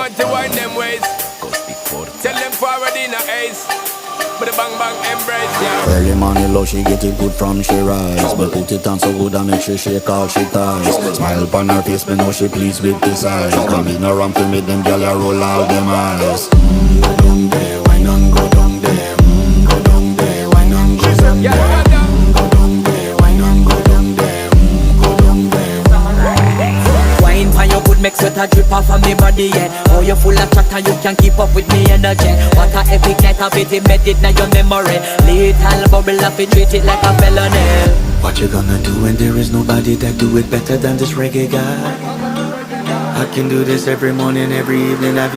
want to wind them ways. Tell them forward in a ace. But the bang bang embrace, yeah. Early morning love, she get it good from she rise. But put it on so good I make she shake all she ties. Smile upon her face, but know she pleased with this eyes. Come in around to make them gyal a roll out them eyes. Go down there, wine and go down there. Go down there, wine and go down there. Go down there, wine and go down there. Go down there. Wine for your good make sweat a drip off of me body, yeah. Oh, you full of chat and you can keep up with me energy. What a epic night of it, embedded in your memory. Little bubble of it, treat it like a felony. What you gonna do when there is nobody that do it better than this reggae guy? I can do this every morning, every evening.